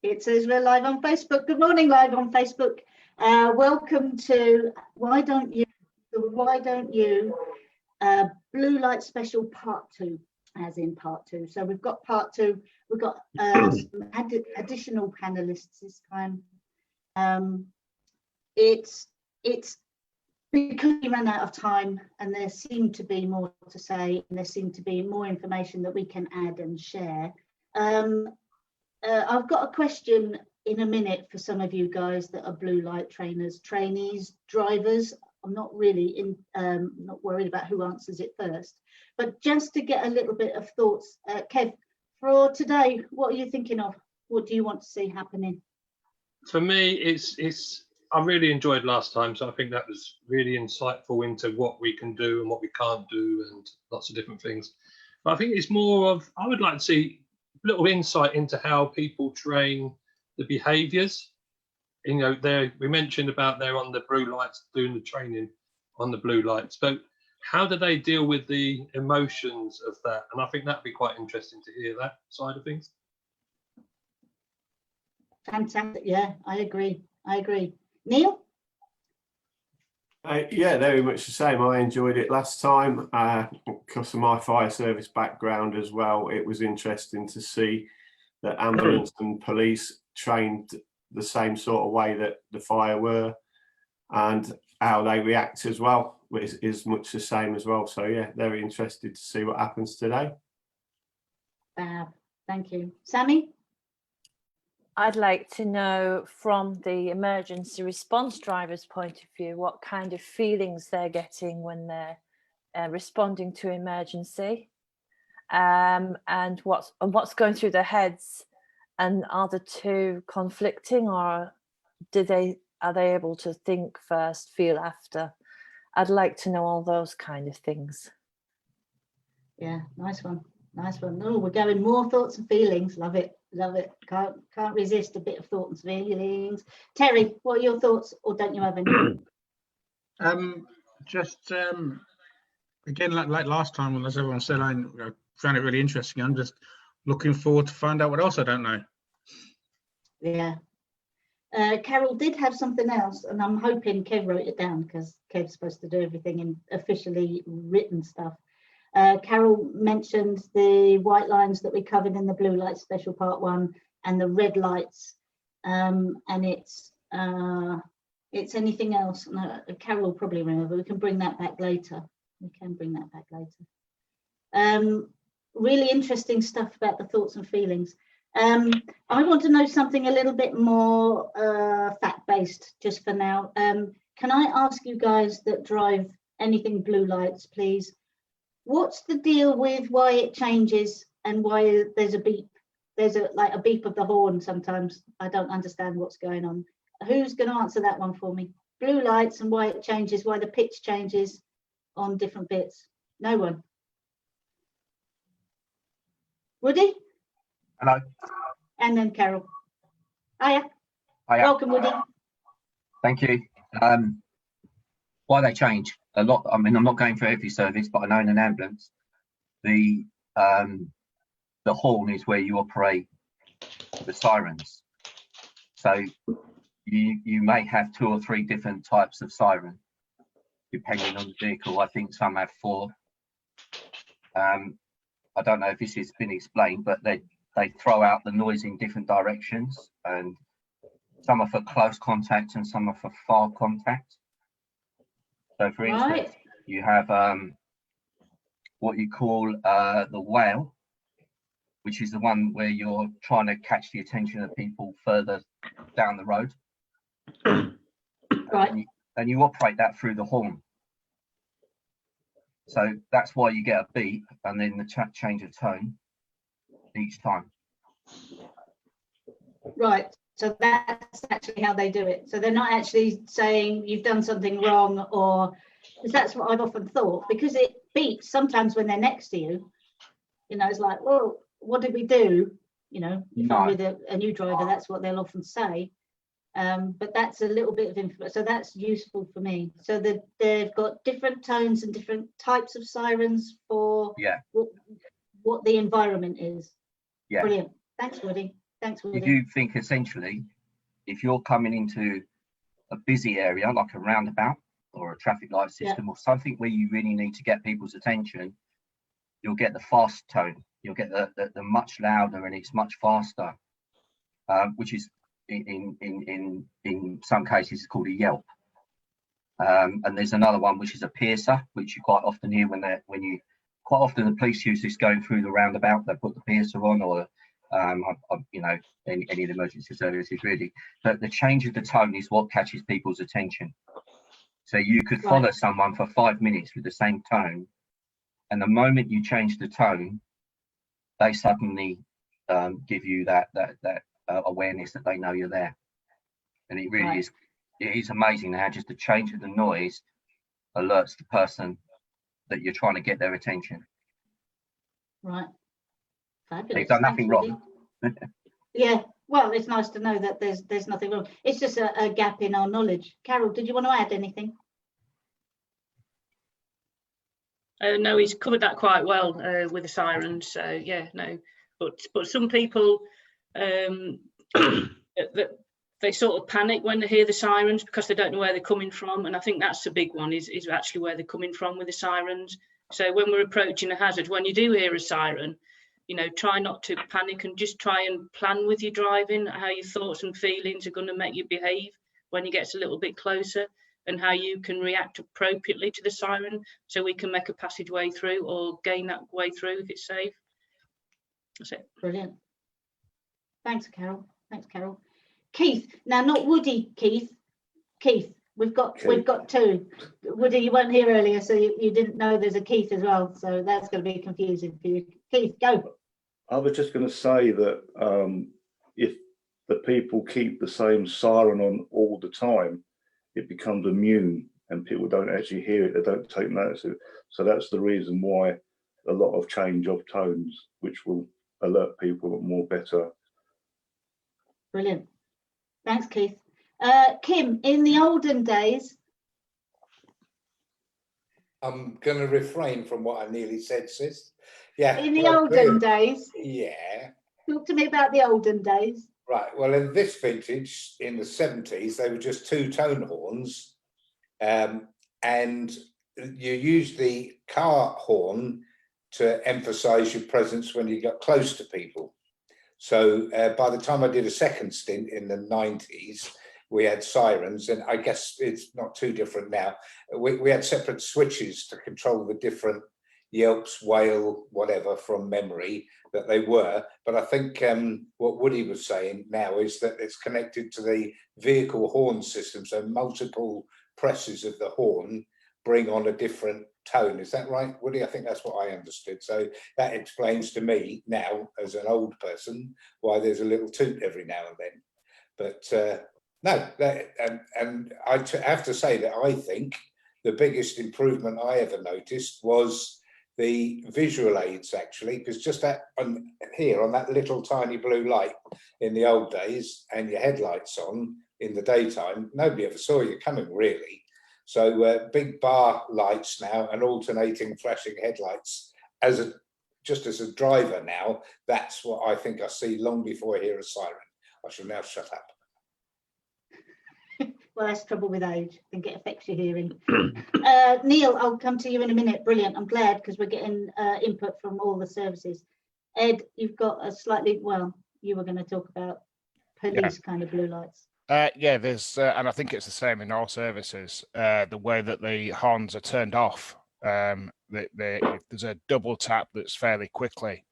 It says we're live on Facebook. Good morning, live on Facebook. Welcome to Why Don't You Blue Light Special Part 2, as in Part 2. So we've got Part 2. We've got some additional panelists this time. It's because we ran out of time and there seemed to be more to say and there seemed to be more information that we can add and share. I've got a question in a minute for some of you guys that are blue light trainers, trainees, drivers. I'm not really not worried about who answers it first, but just to get a little bit of thoughts. Kev, for today, what are you thinking of? What do you want to see happening? For me, I really enjoyed last time, so I think that was really insightful into what we can do and what we can't do and lots of different things. But I think it's more of, I would like to see a little insight into how people train the behaviours. You know, we mentioned about they're on the blue lights, doing the training on the blue lights, but how do they deal with the emotions of that? And I think that'd be quite interesting to hear that side of things. Fantastic. Yeah, I agree. Neil? Yeah, very much the same. I enjoyed it last time because of my fire service background as well. It was interesting to see that ambulance and police trained the same sort of way that the fire were, and how they react as well is much the same as well. So yeah, very interested to see what happens today. Thank you. Sammy? I'd like to know from the emergency response driver's point of view what kind of feelings they're getting when they're responding to emergency, and what's going through their heads, and are the two conflicting, or are they able to think first, feel after? I'd like to know all those kind of things. Yeah, nice one. Oh, we're going more thoughts and feelings. Love it. Can't resist a bit of thoughts and feelings. Terry, what are your thoughts, or don't you have any? Again, like last time, as everyone said, I found it really interesting. I'm just looking forward to find out what else I don't know. Yeah. Carol did have something else, and I'm hoping Kev wrote it down because Kev's supposed to do everything in officially written stuff. Carol mentioned the white lines that we covered in the blue light special part 1 and the red lights, and it's anything else. No, Carol will probably remember. We can bring that back later. Really interesting stuff about the thoughts and feelings. I want to know something a little bit more fact-based just for now. Can I ask you guys that drive anything blue lights, please? What's the deal with why it changes and why there's a beep? There's like a beep of the horn sometimes. I don't understand what's going on. Who's going to answer that one for me? Blue lights and why it changes, why the pitch changes on different bits. No one. Woody? Hello. And then Carol. Hiya. Hiya. Welcome, Woody. Thank you. Why they change a lot. I mean, I'm not going for every service, but I know in an ambulance, the horn is where you operate the sirens. So you may have 2 or 3 different types of siren, depending on the vehicle. I think some have 4. I don't know if this has been explained, but they throw out the noise in different directions, and some are for close contact and some are for far contact. So for instance, you have what you call the wail, which is the one where you're trying to catch the attention of people further down the road. Right. And you operate that through the horn. So that's why you get a beep and then the change of tone each time. Right. So that's actually how they do it. So they're not actually saying you've done something wrong, or because that's what I've often thought, because it beeps sometimes when they're next to you. You know, it's like, well, what did we do? You know, if you're with a new driver, that's what they'll often say. But that's a little bit of information. So that's useful for me. So that they've got different tones and different types of sirens for what the environment is. Yeah. Brilliant. Thanks, Woody. Thanks, You Woody. do think essentially, if you're coming into a busy area like a roundabout or a traffic light system or something where you really need to get people's attention, you'll get the fast tone. You'll get the much louder and it's much faster, which is in some cases called a yelp. And there's another one which is a piercer, which you quite often hear quite often the police use this going through the roundabout. They put the piercer on, or you know, any of the emergency services really. But the change of the tone is what catches people's attention. So you could follow someone for 5 minutes with the same tone, and the moment you change the tone, they suddenly give you that awareness that they know you're there. And it really is. It is amazing how just the change of the noise alerts the person that you're trying to get their attention. Right. Fabulous. They've done nothing wrong. Yeah. Well, it's nice to know that there's nothing wrong. It's just a gap in our knowledge. Carol, did you want to add anything? No, he's covered that quite well with the sirens. So yeah, no. But some people that they sort of panic when they hear the sirens because they don't know where they're coming from, and I think that's the big one is actually where they're coming from with the sirens. So when we're approaching a hazard, when you do hear a siren, you know, try not to panic and just try and plan with your driving how your thoughts and feelings are going to make you behave when you get a little bit closer, and how you can react appropriately to the siren so we can make a passageway through or gain that way through if it's safe. That's it. Brilliant. Thanks, Carol. Thanks, Carol. Keith, now not Woody, Keith, we've got two. Woody, you weren't here earlier, so you didn't know there's a Keith as well, so that's going to be confusing for you. Keith, go. I was just going to say that if the people keep the same siren on all the time, it becomes immune and people don't actually hear it, they don't take notice of it. So that's the reason why a lot of change of tones, which will alert people more better. Brilliant. Thanks, Keith. Kim, in the olden days. I'm going to refrain from what I nearly said, sis. Yeah. In the olden days. Yeah. Talk to me about the olden days. Right. Well, in this vintage, in the 70s, they were just two tone horns. And you used the car horn to emphasize your presence when you got close to people. So by the time I did a second stint in the 90s, we had sirens, and I guess it's not too different now. We had separate switches to control the different yelps, wail, whatever from memory that they were. But I think what Woody was saying now is that it's connected to the vehicle horn system. So multiple presses of the horn bring on a different tone. Is that right, Woody? I think that's what I understood. So that explains to me now, as an old person, why there's a little toot every now and then. But no, and I have to say that I think the biggest improvement I ever noticed was the visual aids, actually, because just that here on that little tiny blue light in the old days and your headlights on in the daytime, nobody ever saw you coming, really. So big bar lights now and alternating flashing headlights just as a driver now, that's what I think I see long before I hear a siren. I shall now shut up. Well, that's trouble with age. I think it affects your hearing. Neil, I'll come to you in a minute. Brilliant. I'm glad because we're getting input from all the services. Ed, you've got a slightly, well, you were going to talk about police kind of blue lights. Yeah, there's, and I think it's the same in all services. The way that the horns are turned off, there's a double tap that's fairly quickly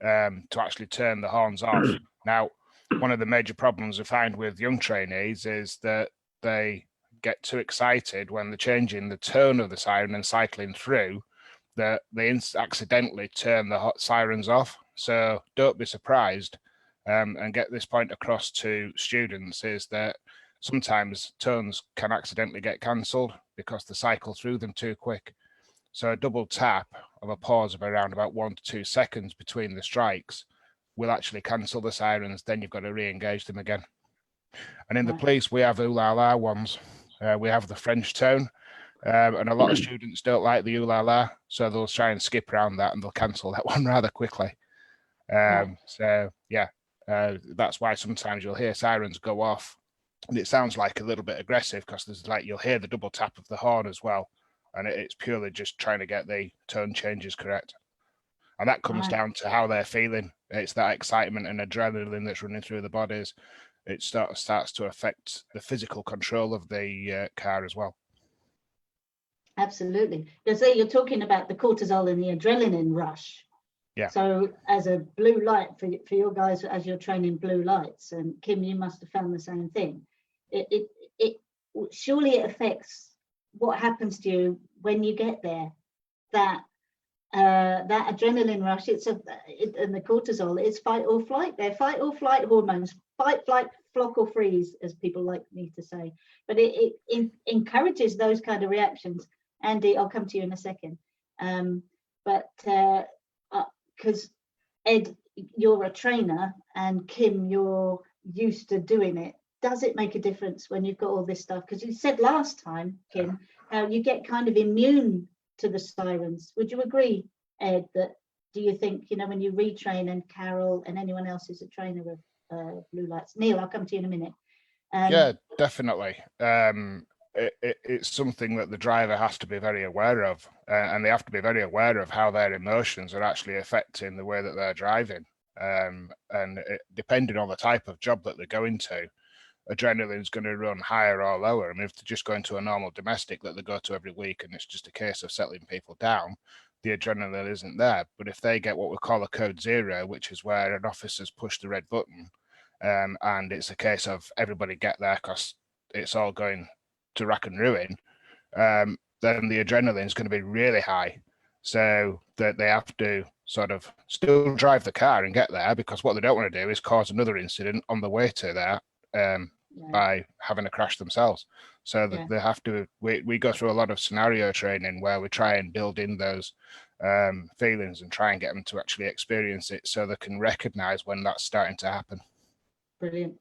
to actually turn the horns off. Now, one of the major problems we find with young trainees is that they get too excited when they're changing the tone of the siren and cycling through, that they accidentally turn the sirens off. So don't be surprised. And get this point across to students is that sometimes tones can accidentally get cancelled because they cycle through them too quick. So a double tap of a pause of around about 1 to 2 seconds between the strikes will actually cancel the sirens. Then you've got to re-engage them again. And in the police, we have ooh la la ones. We have the French tone, and a lot of students don't like the ooh la la, so they'll try and skip around that and they'll cancel that one rather quickly. So yeah. That's why sometimes you'll hear sirens go off and it sounds like a little bit aggressive because there's like, you'll hear the double tap of the horn as well. And it's purely just trying to get the tone changes correct. And that comes Right. down to how they're feeling. It's that excitement and adrenaline that's running through the bodies. It starts to affect the physical control of the car as well. Absolutely. Because you're talking about the cortisol and the adrenaline rush. Yeah. So as a blue light for your guys, as you're training blue lights, and Kim, you must have found the same thing. It surely it affects what happens to you when you get there. That adrenaline rush, and the cortisol, it's fight or flight. They're fight or flight hormones. Fight, flight, flock or freeze, as people like me to say. But it encourages those kind of reactions. Andy, I'll come to you in a second. Because Ed, you're a trainer, and Kim, you're used to doing it. Does it make a difference when you've got all this stuff? Because you said last time, Kim, how you get kind of immune to the sirens. Would you agree, Ed, that do you think, when you retrain, and Carol and anyone else who's a trainer of blue lights? Neil, I'll come to you in a minute. Yeah, definitely. It's something that the driver has to be very aware of, and they have to be very aware of how their emotions are actually affecting the way that they're driving. Depending on the type of job that they go into, adrenaline is going to run higher or lower. I mean, if they're just going to a normal domestic that they go to every week and it's just a case of settling people down, the adrenaline isn't there. But if they get what we call a code zero, which is where an officer's pushed the red button, and it's a case of everybody get there because it's all going to rack and ruin, then the adrenaline is going to be really high. So that they have to sort of still drive the car and get there, because what they don't want to do is cause another incident on the way to there by having a crash themselves. So that they have to, we go through a lot of scenario training where we try and build in those feelings and try and get them to actually experience it so they can recognize when that's starting to happen. Brilliant.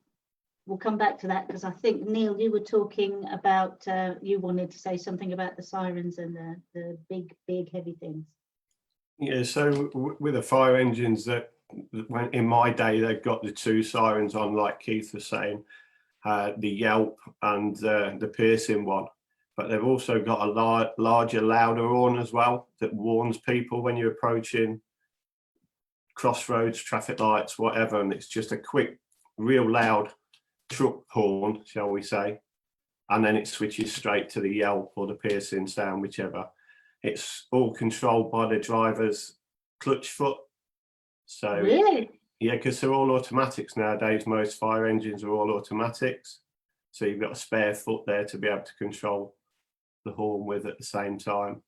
We'll come back to that, because I think, Neil, you were talking about, you wanted to say something about the sirens and the big heavy things. Yeah, so with the fire engines, that when in my day, they've got the two sirens on, like Keith was saying, the yelp and the piercing one. But they've also got a larger, louder horn as well that warns people when you're approaching crossroads, traffic lights, whatever. And it's just a quick, real loud truck horn, shall we say, and then it switches straight to the yelp or the piercing sound, whichever. It's all controlled by the driver's clutch foot. So really, yeah, because they're all automatics nowadays. Most fire engines are all automatics, so you've got a spare foot there to be able to control the horn with at the same time.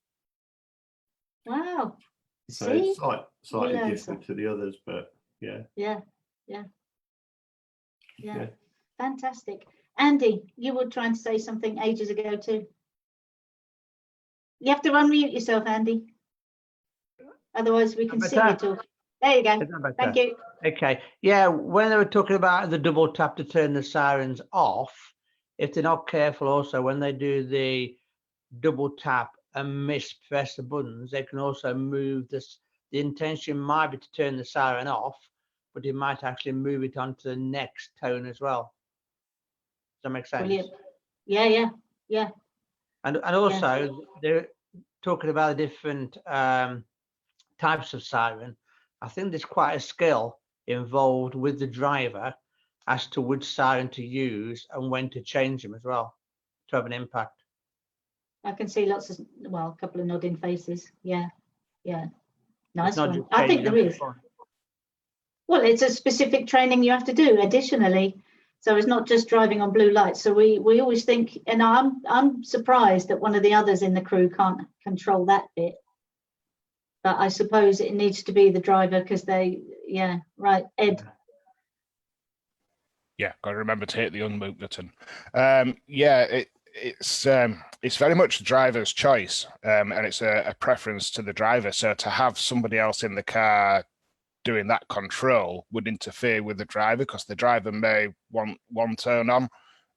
Wow. So See, it's slightly learn different to the others, but yeah. Fantastic. Andy, you were trying to say something ages ago too. You have to unmute yourself, Andy. Otherwise we can see you talk. There you go. Thank you. Okay. Yeah, when they were talking about the double tap to turn the sirens off, if they're not careful also, when they do the double tap and mispress the buttons, they can also move this. The intention might be to turn the siren off, but it might actually move it onto the next tone as well. Does that make sense? Brilliant. Yeah. And also, they're talking about the different types of siren. I think there's quite a skill involved with the driver as to which siren to use and when to change them as well to have an impact. I can see lots of, a couple of nodding faces. Yeah. Nice not one. just I think changing there them is. for- Well, it's a specific training you have to do additionally. So it's not just driving on blue lights. So we always think, and I'm surprised that one of the others in the crew can't control that bit. But I suppose it needs to be the driver, because right, Ed. Yeah, got to remember to hit the unmute button. It's very much the driver's choice, and it's a preference to the driver. So to have somebody else in the car doing that control would interfere with the driver, because the driver may want one turn on,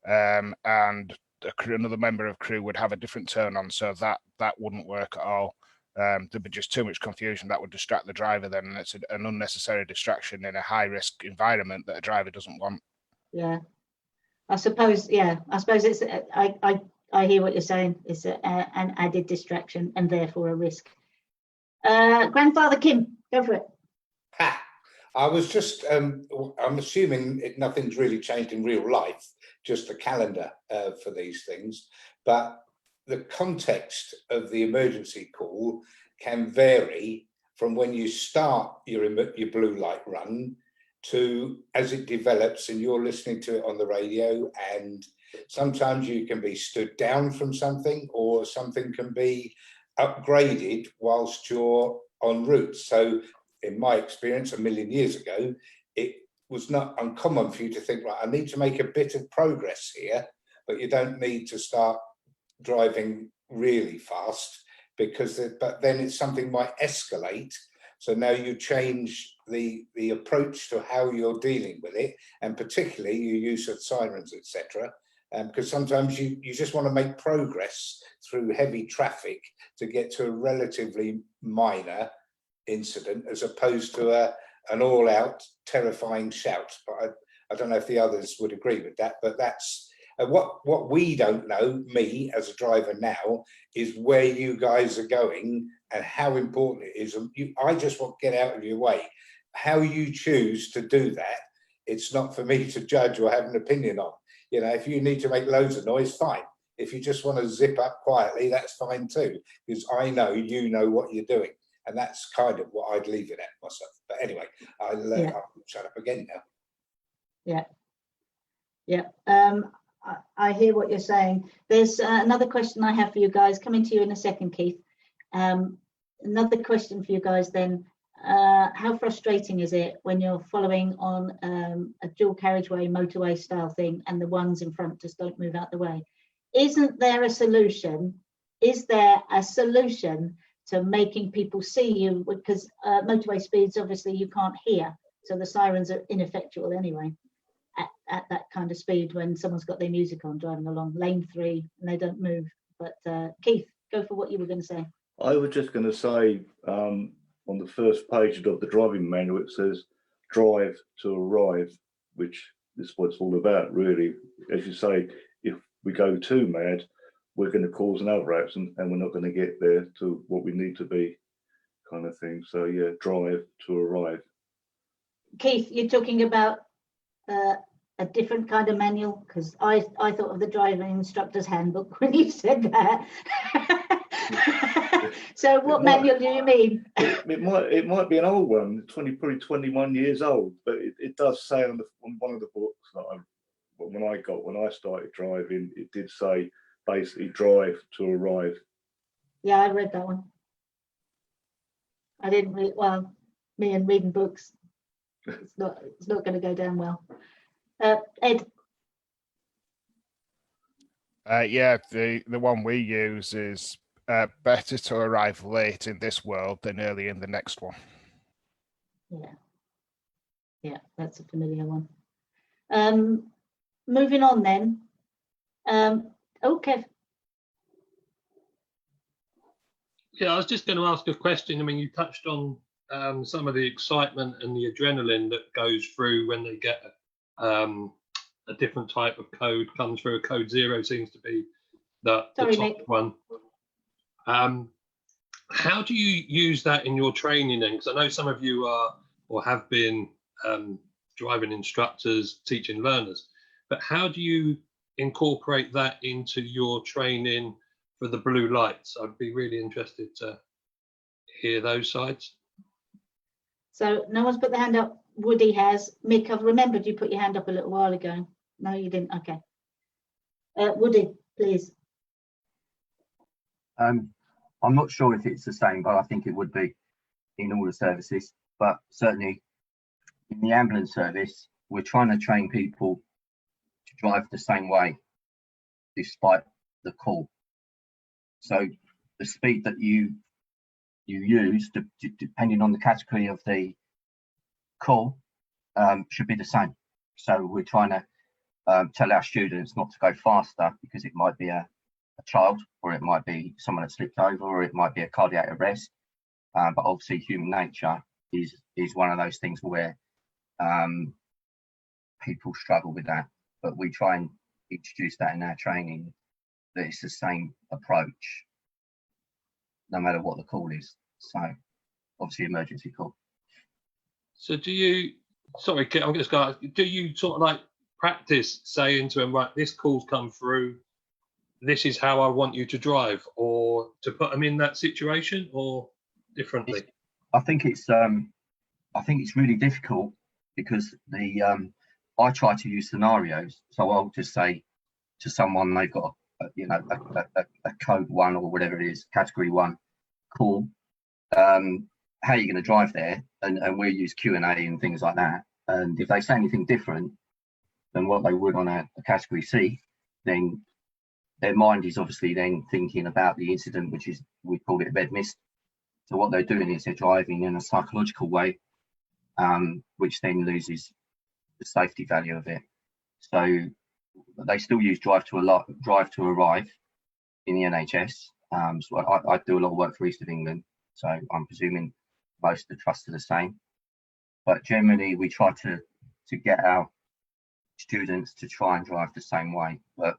and another member of crew would have a different turn on, so that wouldn't work at all. There'd be just too much confusion that would distract the driver then, and it's an unnecessary distraction in a high risk environment that a driver doesn't want. Yeah, I suppose it's I hear what you're saying. It's an added distraction and therefore a risk. Grandfather Kim, go for it. Ha! I was just, I'm assuming nothing's really changed in real life, just the calendar for these things, but the context of the emergency call can vary from when you start your blue light run to as it develops and you're listening to it on the radio, and sometimes you can be stood down from something or something can be upgraded whilst you're en route. So in my experience, 1,000,000 years ago, it was not uncommon for you to think, right, I need to make a bit of progress here, but you don't need to start driving really fast but then it's something might escalate. So now you change the approach to how you're dealing with it, and particularly your use of sirens, etc. Because sometimes you just want to make progress through heavy traffic to get to a relatively minor incident as opposed to an all-out terrifying shout. But I don't know if the others would agree with that, but that's what we don't know, me as a driver now, is where you guys are going and how important it is. I just want to get out of your way. How you choose to do that, it's not for me to judge or have an opinion on. You know, if you need to make loads of noise, fine. If you just want to zip up quietly, that's fine too, because I know you know what you're doing. And that's kind of what I'd leave it at myself. But anyway, I'll shut up again now. Yeah. I hear what you're saying. There's another question I have for you guys, coming to you in a second, Keith. Another question for you guys then. How frustrating is it when you're following on a dual carriageway motorway style thing and the ones in front just don't move out the way? Isn't there a solution? Is there a solution to making people see you? Because motorway speeds, obviously you can't hear, so the sirens are ineffectual anyway at that kind of speed when someone's got their music on driving along lane 3 and they don't move. But Keith, go for what you were going to say. I was just going to say, on the first page of the driving manual, it says drive to arrive, which is what it's all about, really. As you say, if we go too mad, we're going to cause another accident and we're not going to get there to what we need to be, kind of thing. So yeah, drive to arrive. Keith, you're talking about a different kind of manual, because I thought of the driving instructor's handbook when you said that. So what manual do you mean? It might be an old one, probably 21 years old, but it does say on one of the books that when I started driving, it did say basically drive to arrive. Yeah, I read that one. I didn't read, well, me and reading books, it's not going to go down well. Ed. Yeah, the one we use is better to arrive late in this world than early in the next one. Yeah, that's a familiar one. Moving on then. Okay. Yeah, I was just going to ask a question. I mean, you touched on some of the excitement and the adrenaline that goes through when they get a different type of code comes through. Code 0 seems to be the top Nick. one. How do you use that in your training then? Because I know some of you are or have been driving instructors teaching learners, but how do you incorporate that into your training for the blue lights? I'd be really interested to hear those sides. So no one's put their hand up. Woody has. Mick, I've remembered you put your hand up a little while ago. No, you didn't. Okay. Woody, please. I'm not sure if it's the same, but I think it would be in all the services. But certainly in the ambulance service, we're trying to train people to drive the same way despite the call. So the speed that you use, depending on the category of the call, should be the same. So we're trying to tell our students not to go faster because it might be a a child, or it might be someone that slipped over, or it might be a cardiac arrest. But obviously human nature is one of those things where people struggle with that. But we try and introduce that in our training, that it's the same approach, no matter what the call is. So obviously emergency call. So do you, sorry, I'm just going to, do you sort of like practice saying to them, right, this call's come through, this is how I want you to drive, or to put them in that situation, or differently? I think it's really difficult because I try to use scenarios. So I'll just say to someone, they've got a code 1 or whatever it is, category 1 call. How are you going to drive there? And we'll use Q&A and things like that. And if they say anything different than what they would on a category C, then their mind is obviously then thinking about the incident, which is, we call it red mist. So what they're doing is they're driving in a psychological way, which then loses the safety value of it. So they still use drive to arrive in the NHS. So I do a lot of work for East of England, so I'm presuming most of the trusts are the same. But generally, we try to get our students to try and drive the same way. But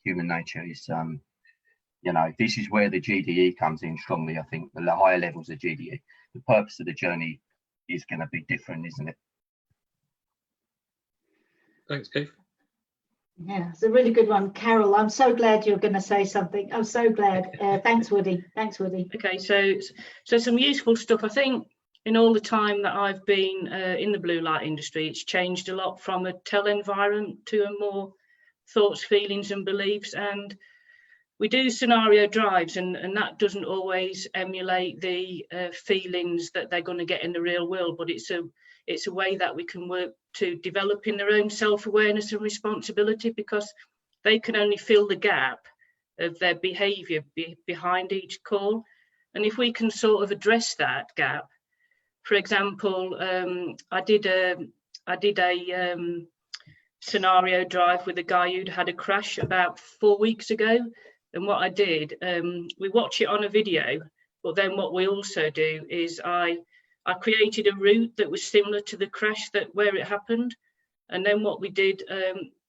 human nature is, this is where the GDE comes in strongly. I think the higher levels of GDE, the purpose of the journey is going to be different, isn't it? Thanks, Keith. Yeah, it's a really good one. Carol, I'm so glad you're going to say something. I'm so glad. Thanks, Woody. Thanks, Woody. Okay, so some useful stuff. I think in all the time that I've been in the blue light industry, it's changed a lot from a tell environment to a more thoughts, feelings and beliefs. And we do scenario drives, and that doesn't always emulate the feelings that they're going to get in the real world, but it's a way that we can work to developing their own self-awareness and responsibility, because they can only fill the gap of their behaviour behind each call. And if we can sort of address that gap, for example, I did a scenario drive with a guy who'd had a crash about 4 weeks ago. And what I did, we watch it on a video, but then what we also do is I created a route that was similar to the crash where it happened. And then what we did,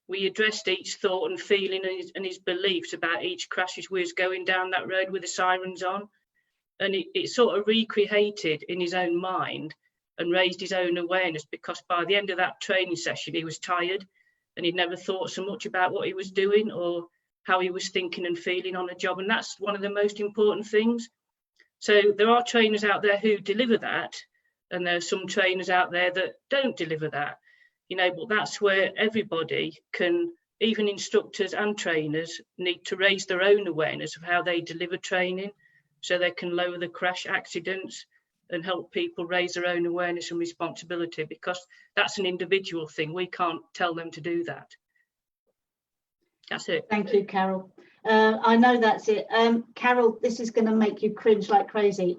we addressed each thought and feeling and his beliefs about each crash as we was going down that road with the sirens on. And it sort of recreated in his own mind and raised his own awareness, because by the end of that training session, he was tired and he'd never thought so much about what he was doing or how he was thinking and feeling on a job. And that's one of the most important things. So there are trainers out there who deliver that, and there are some trainers out there that don't deliver that, but that's where everybody can, even instructors and trainers, need to raise their own awareness of how they deliver training so they can lower the crash accidents and help people raise their own awareness and responsibility, because that's an individual thing. We can't tell them to do that. That's it. Thank you, Carol. I know that's it. Carol, this is going to make you cringe like crazy.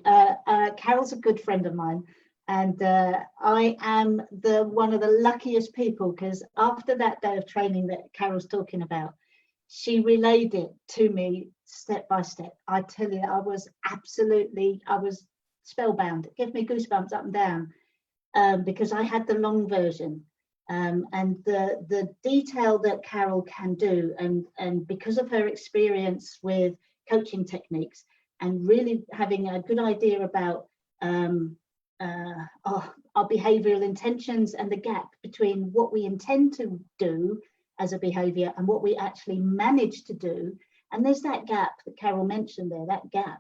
Carol's a good friend of mine, and I am one of the luckiest people, because after that day of training that Carol's talking about, she relayed it to me step by step. I tell you, I was spellbound. It gave me goosebumps up and down, because I had the long version. And the detail that Carol can do, and because of her experience with coaching techniques and really having a good idea about our behavioural intentions and the gap between what we intend to do as a behaviour and what we actually manage to do. And there's that gap that Carol mentioned there, that gap.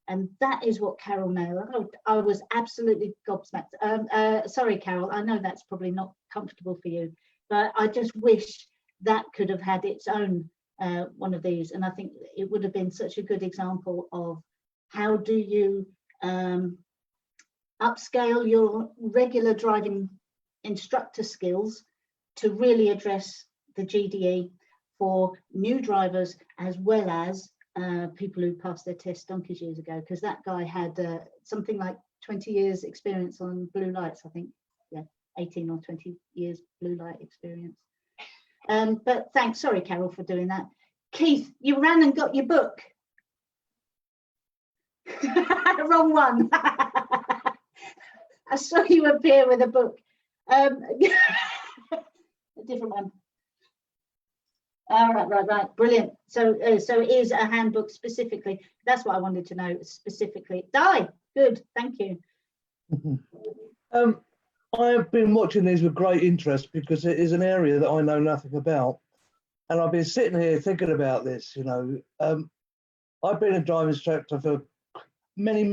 And that is what Carol nailed. I was absolutely gobsmacked. Sorry, Carol, I know that's probably not comfortable for you, but I just wish that could have had its own one of these. And I think it would have been such a good example of how do you upscale your regular driving instructor skills to really address the GDE for new drivers, as well as people who passed their test donkeys years ago, because that guy had something like 20 years experience on blue lights, I think. Yeah, 18 or 20 years blue light experience. But thanks, sorry Carol for doing that. Keith, you ran and got your book. Wrong one. I saw you appear with a book. A different one. All right, right. Brilliant. So it is a handbook specifically. That's what I wanted to know specifically. Di, good. Thank you. I have been watching these with great interest because it is an area that I know nothing about. And I've been sitting here thinking about this, you know. I've been a driving instructor for many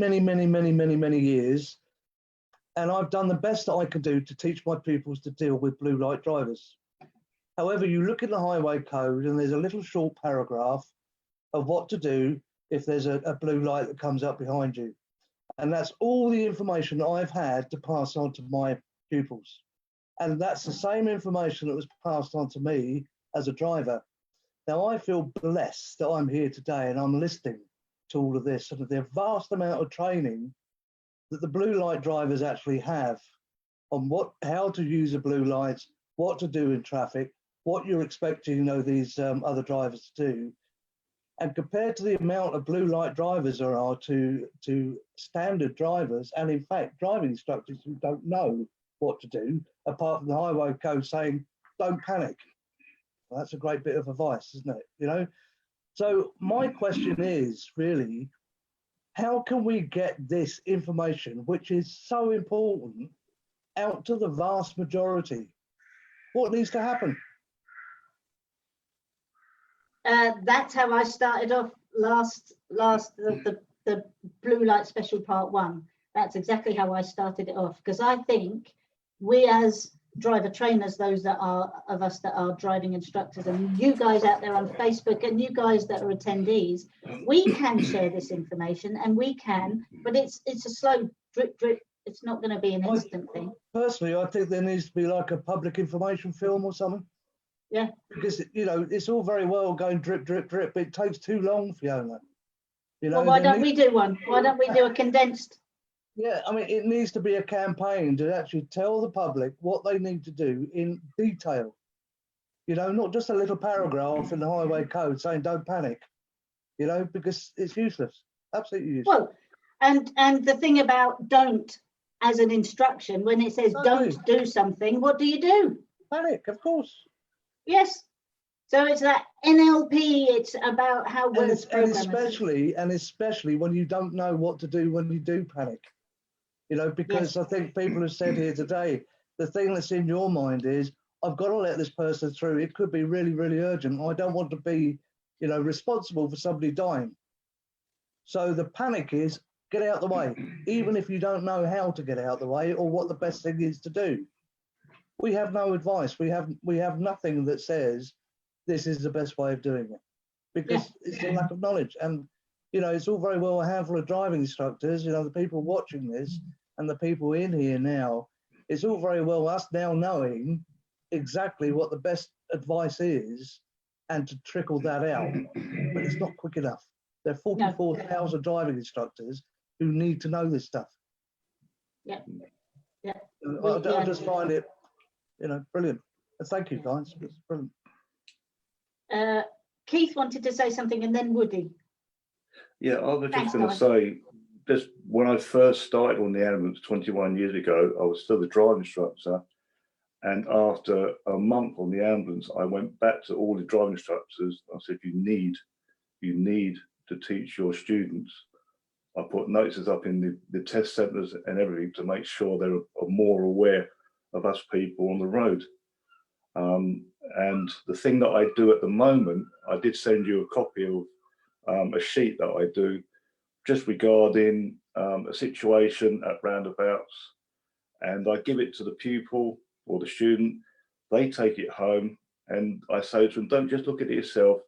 years. And I've done the best that I can do to teach my pupils to deal with blue light drivers. However, you look in the highway code and there's a little short paragraph of what to do if there's a blue light that comes up behind you. And that's all the information that I've had to pass on to my pupils. And that's the same information that was passed on to me as a driver. Now, I feel blessed that I'm here today and I'm listening to all of this and the vast amount of training that the blue light drivers actually have on how to use the blue lights, what to do in traffic, what you're expecting, you know, these other drivers to do. And compared to the amount of blue light drivers there are to standard drivers, and in fact, driving instructors who don't know what to do, apart from the highway code saying, don't panic. Well, that's a great bit of advice, isn't it? You know? So my question is really, how can we get this information, which is so important, out to the vast majority? What needs to happen? That's how I started off the blue light special part 1. That's exactly how I started it off, because I think we as driver trainers, those that are of us that are driving instructors, and you guys out there on Facebook and you guys that are attendees, we can share this information, and we can, but it's a slow drip. It's not going to be an instant thing. Personally, I think there needs to be like a public information film or something. Yeah. Because, you know, it's all very well going drip, drip, drip, but it takes too long, Fiona. You know, well, why don't we do one? Why don't we do a condensed? Yeah, I mean, it needs to be a campaign to actually tell the public what they need to do in detail. You know, not just a little paragraph in the highway code saying don't panic, you know, because it's useless, absolutely useless. Well, and the thing about don't as an instruction, when it says don't do something, what do? Panic, of course. Yes. So it's that NLP, it's about how well it's programmed. And especially when you don't know what to do when you do panic. You know, because I think people have said here today, the thing that's in your mind is, I've got to let this person through. It could be really, really urgent. I don't want to be, you know, responsible for somebody dying. So the panic is get out the way, even if you don't know how to get out the way or what the best thing is to do. We have no advice. We have nothing that says this is the best way of doing it, because it's a lack of knowledge. And, you know, it's all very well a handful of driving instructors, you know, the people watching this and the people in here now, it's all very well us now knowing exactly what the best advice is and to trickle that out, but it's not quick enough. There are 44,000 driving instructors who need to know this stuff. Yeah. I just find it, you know, brilliant. Thank you, guys. It's brilliant. Keith wanted to say something, and then Woody. Yeah, I was just going to say, just when I first started on the ambulance 21 years ago, I was still the driving instructor. And after a month on the ambulance, I went back to all the driving instructors. I said, you need to teach your students. I put notices up in the test centres and everything to make sure they're more aware of us people on the road. And the thing that I do at the moment, I did send you a copy of a sheet that I do just regarding a situation at roundabouts, and I give it to the pupil or the student. They take it home, and I say to them, don't just look at it yourself,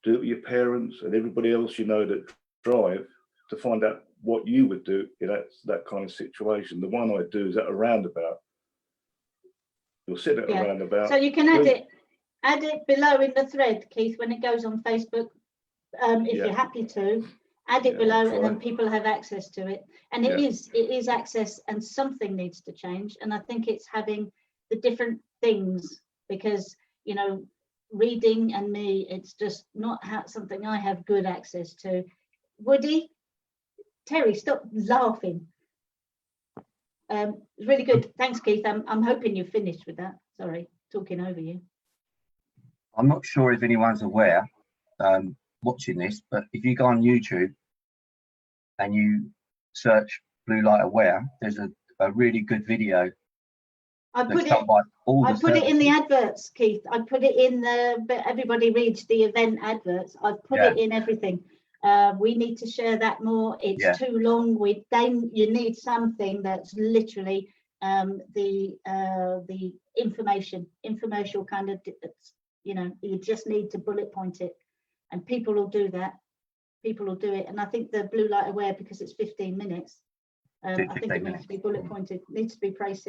do it with your parents and everybody else you know that drive, to find out what you would do in that kind of situation. The one I do is at a roundabout. You'll sit at a roundabout. So you can add it below in the thread, Keith, when it goes on Facebook. If you're happy to, add it below, and then people have access to it. And it is access, and something needs to change. And I think it's having the different things, because, you know, reading and me, it's just not something I have good access to. Woody, Terry, stop laughing. It's really good. Thanks, Keith. I'm hoping you've finished with that. Sorry, talking over you. I'm not sure if anyone's aware watching this, but if you go on YouTube and you search Blue Light Aware, there's a really good video. I put it in the adverts, Keith. I put it in but everybody reads the event adverts. I've put it in everything. We need to share that more. It's too long. You need something that's literally the informational kind of, you just need to bullet point it, and people will do that. People will do it. And I think the Blue Light Aware, because it's 15 minutes, I think it needs to be bullet pointed, needs to be praised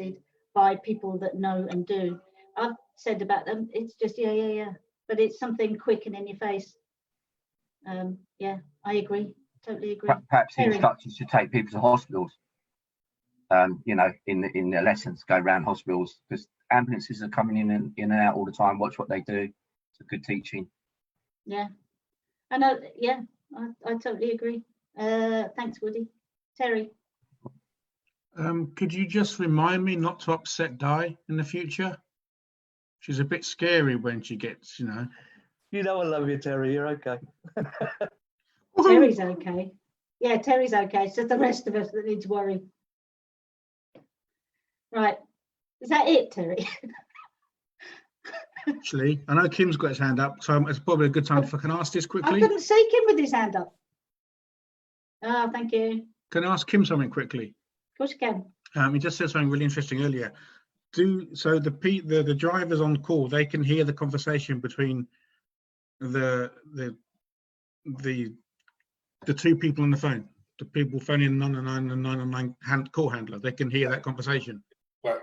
by people that know and do. I've said about them, it's just but it's something quick and in your face. I agree, totally agree. Perhaps the instructions to take people to hospitals, in their lessons, go around hospitals, because ambulances are coming in and out all the time. Watch what they do. It's a good teaching. Yeah, I know. Yeah, I totally agree. Thanks, Woody. Terry. Could you just remind me not to upset Di in the future? She's a bit scary when she gets, You know I love you, Terry. You're okay. Terry's okay. Yeah, Terry's okay. It's just the rest of us that need to worry. Right. Is that it, Terry? Actually, I know Kim's got his hand up, so it's probably a good time if I can ask this quickly. I couldn't see Kim with his hand up. Oh, thank you. Can I ask Kim something quickly? Of course you can. He just said something really interesting earlier. The drivers on call, they can hear the conversation between the two people on the phone, the people phoning 999 and 999 call handler. They can hear that conversation. Well,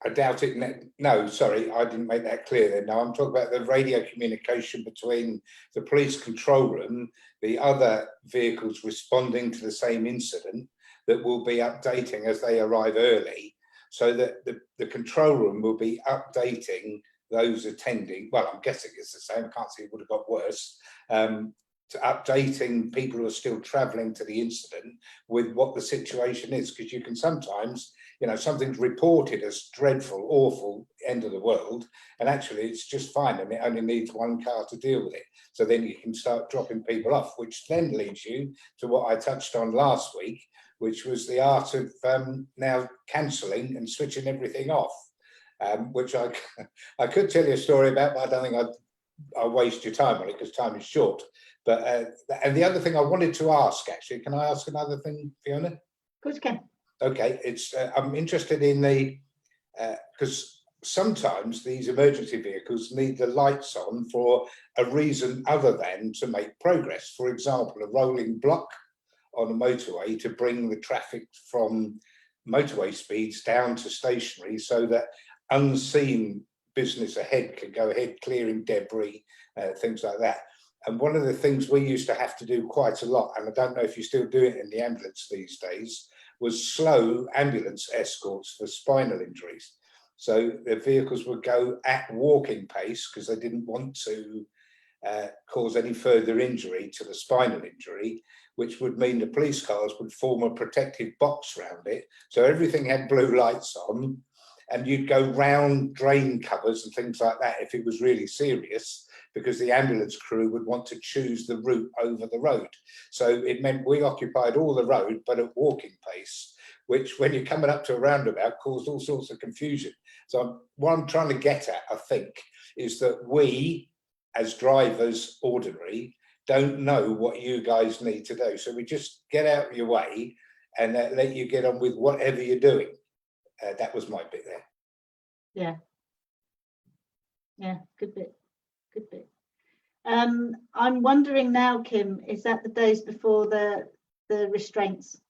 I doubt it. No, sorry, I didn't make that clear then. No, I'm talking about the radio communication between the police control room, the other vehicles responding to the same incident, that will be updating as they arrive early, so that the control room will be updating those attending. Well, I'm guessing it's the same. I can't see it would have got worse. To updating people who are still travelling to the incident with what the situation is, because you can sometimes, something's reported as dreadful, awful, end of the world, and actually it's just fine, and it only needs one car to deal with it. So then you can start dropping people off, which then leads you to what I touched on last week, which was the art of now cancelling and switching everything off, which I could tell you a story about, but I don't think I'll waste your time on it because time is short. But and the other thing I wanted to ask, actually, can I ask another thing, Fiona? Of course you can. Okay, it's I'm interested in because sometimes these emergency vehicles need the lights on for a reason other than to make progress. For example, a rolling block on a motorway to bring the traffic from motorway speeds down to stationary, so that unseen business ahead can go ahead clearing debris, things like that. And one of the things we used to have to do quite a lot, and I don't know if you still do it in the ambulance these days, was slow ambulance escorts for spinal injuries. So the vehicles would go at walking pace because they didn't want to cause any further injury to the spinal injury, which would mean the police cars would form a protective box around it. So everything had blue lights on, and you'd go round drain covers and things like that if it was really serious, because the ambulance crew would want to choose the route over the road. So it meant we occupied all the road, but at walking pace, which when you're coming up to a roundabout caused all sorts of confusion. So what I'm trying to get at, I think, is that we, as drivers, ordinary, don't know what you guys need to do. So we just get out of your way and let you get on with whatever you're doing. That was my bit there. Yeah. Yeah, good bit. Good bit. I'm wondering now, Kim, is that the days before the restraints?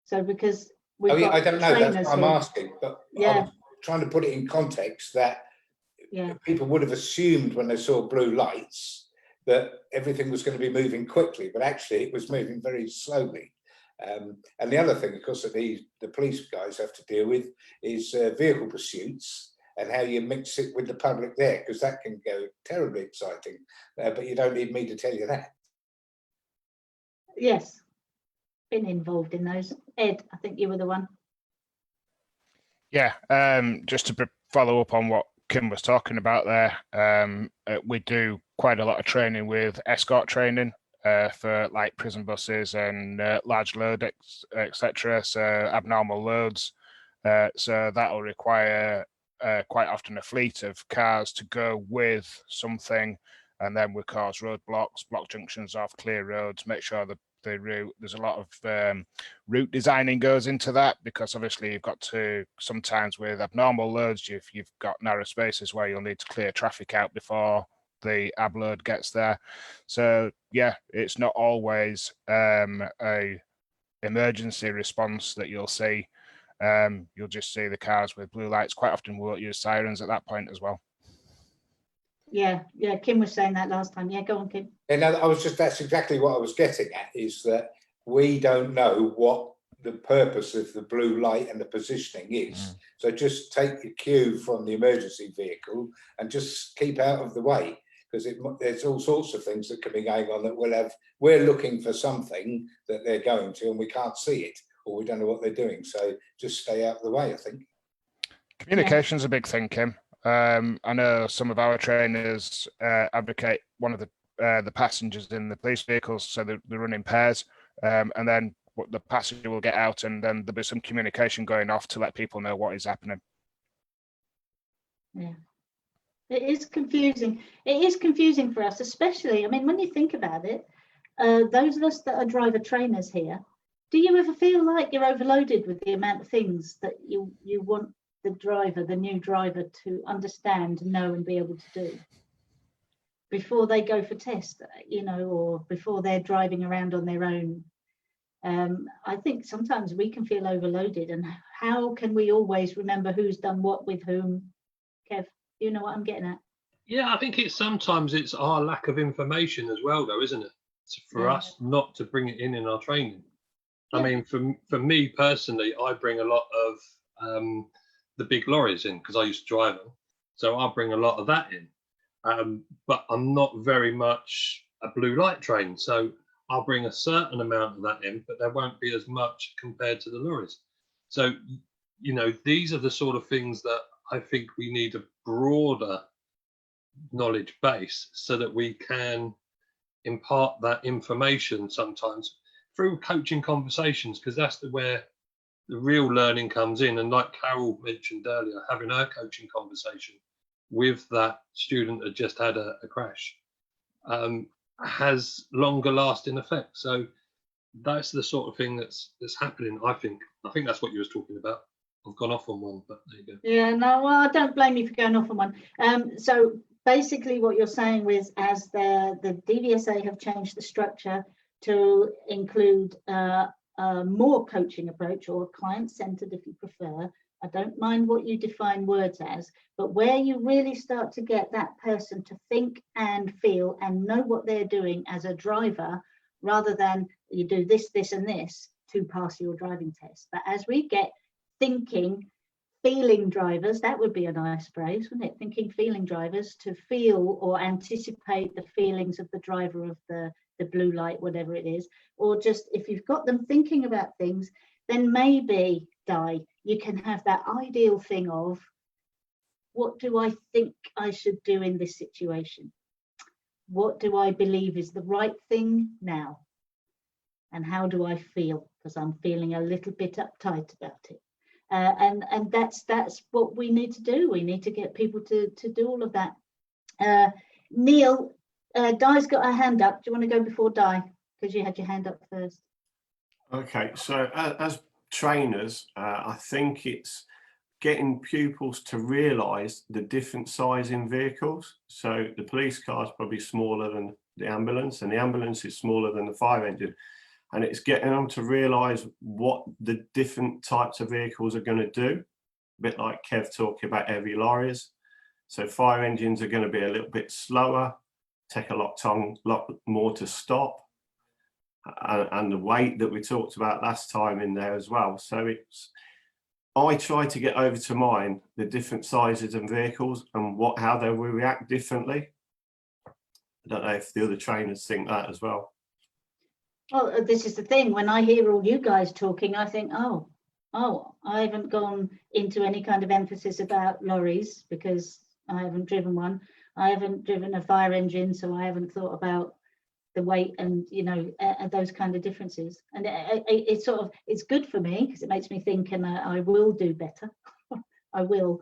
So because we've got I don't know, that's what I'm here. asking, but yeah. I'm trying to put it in context that people would have assumed when they saw blue lights that everything was going to be moving quickly, but actually it was moving very slowly. And the other thing, of course, that the police guys have to deal with is vehicle pursuits. and how you mix it with the public there, because that can go terribly exciting. But you don't need me to tell you that. Yes, been involved in those. Ed, I think you were the one. Yeah, just to follow up on what Kim was talking about there, we do quite a lot of training with escort training for like prison buses and large load, etc. So abnormal loads. So that will require quite often a fleet of cars to go with something, and then we cause roadblocks, block junctions off, clear roads, make sure that the route, there's a lot of route designing goes into that, because obviously you've got to, sometimes with abnormal loads, you've got narrow spaces where you'll need to clear traffic out before the ab load gets there. So yeah, it's not always a emergency response that you'll see. You'll just see the cars with blue lights. Quite often we won't use sirens at that point as well. Yeah, Kim was saying that last time. Yeah, go on, Kim. And that's exactly what I was getting at, is that we don't know what the purpose of the blue light and the positioning is. So just take your cue from the emergency vehicle and just keep out of the way, because there's all sorts of things that could be going on that we're looking for something that they're going to and we can't see it, or we don't know what they're doing. So just stay out of the way, I think. Communication's a big thing, Kim. I know some of our trainers advocate one of the passengers in the police vehicles, so they run in pairs, and then the passenger will get out, and then there'll be some communication going off to let people know what is happening. Yeah, it is confusing. It is confusing for us, especially, I mean, when you think about it, those of us that are driver trainers here, do you ever feel like you're overloaded with the amount of things that you want the new driver to understand, know, and be able to do before they go for test, or before they're driving around on their own? I think sometimes we can feel overloaded, and how can we always remember who's done what with whom? Kev, you know what I'm getting at? Yeah, I think sometimes it's our lack of information as well, though, isn't it? It's for us not to bring it in our training. I mean, for me personally, I bring a lot of the big lorries in because I used to drive them, so I'll bring a lot of that in. But I'm not very much a blue light trained, so I'll bring a certain amount of that in, but there won't be as much compared to the lorries. So, these are the sort of things that I think we need a broader knowledge base so that we can impart that information sometimes through coaching conversations, because that's where the real learning comes in. And like Carol mentioned earlier, having her coaching conversation with that student that just had a crash has longer lasting effect. So that's the sort of thing that's happening. I think that's what you was talking about. I've gone off on one, but there you go. Yeah, no, well, I don't blame you for going off on one. So basically what you're saying is, as the DVSA have changed the structure to include a more coaching approach, or client-centered if you prefer. I don't mind what you define words as, but where you really start to get that person to think and feel and know what they're doing as a driver, rather than you do this, this, and this to pass your driving test. But as we get thinking, feeling drivers, that would be a nice phrase, wouldn't it? Thinking, feeling drivers, to feel or anticipate the feelings of the driver of the blue light, whatever it is, or just if you've got them thinking about things, then maybe, Di, you can have that ideal thing of, what do I think I should do in this situation? What do I believe is the right thing now? And how do I feel? Because I'm feeling a little bit uptight about it. And that's what we need to do. We need to get people to do all of that. Neil, Di's got her hand up. Do you want to go before Di? Because you had your hand up first. Okay, so as trainers, I think it's getting pupils to realise the different size in vehicles. So the police car is probably smaller than the ambulance, and the ambulance is smaller than the fire engine. And it's getting them to realise what the different types of vehicles are going to do. A bit like Kev talking about heavy lorries. So fire engines are going to be a little bit slower, take a lot more to stop. And the weight that we talked about last time in there as well. So I try to get over to mine the different sizes and vehicles and how they will react differently. I don't know if the other trainers think that as well. Well, this is the thing. When I hear all you guys talking, I think, oh, I haven't gone into any kind of emphasis about lorries because I haven't driven one. I haven't driven a fire engine, so I haven't thought about the weight and, you know, those kind of differences. And it's sort of, it's good for me because it makes me think, and I will do better. I will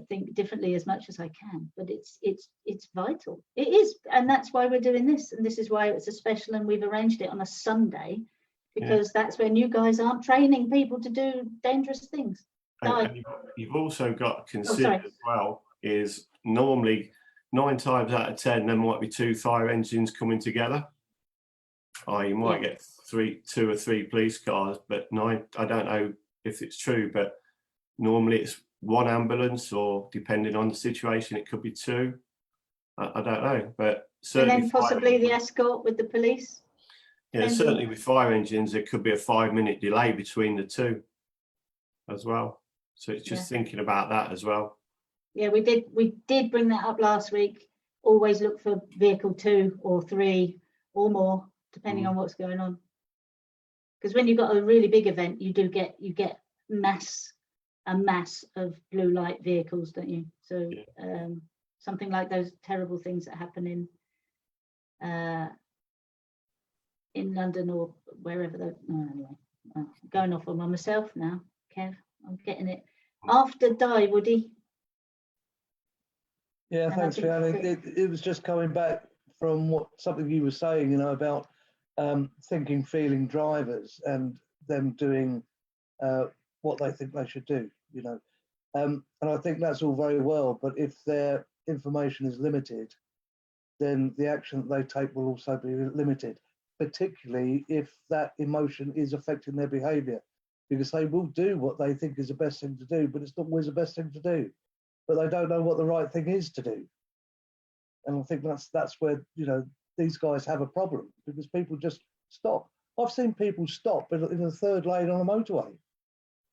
think differently as much as I can, but it's vital. It is, and that's why we're doing this, and this is why it's a special, and we've arranged it on a Sunday because that's when you guys aren't training people to do dangerous things. And you've also got to consider as well is normally 9 times out of 10 there might be 2 fire engines coming together. You might get 2 or 3 police cars, but 9, I don't know if it's true, but normally it's 1 ambulance, or depending on the situation it could be 2. I don't know, but certainly, and then possibly the escort with the police. Yeah, certainly with fire engines there could be a 5-minute delay between the 2 as well, so it's just thinking about that as well. Yeah, we did bring that up last week. Always look for vehicle 2 or 3 or more, depending on what's going on. Because when you've got a really big event, you get a mass of blue light vehicles, don't you? So something like those terrible things that happen in London or wherever. Anyway, I'm going off on myself now, Kev. I'm getting it. After die, Woody. Yeah, thanks, Fiona. It was just coming back from something you were saying, you know, about thinking, feeling drivers and them doing what they think they should do, you know. And I think that's all very well, but if their information is limited, then the action that they take will also be limited, particularly if that emotion is affecting their behaviour, because they will do what they think is the best thing to do, but it's not always the best thing to do. But they don't know what the right thing is to do. And I think that's where, you know, these guys have a problem, because people just stop. I've seen people stop in the 3rd lane on a motorway.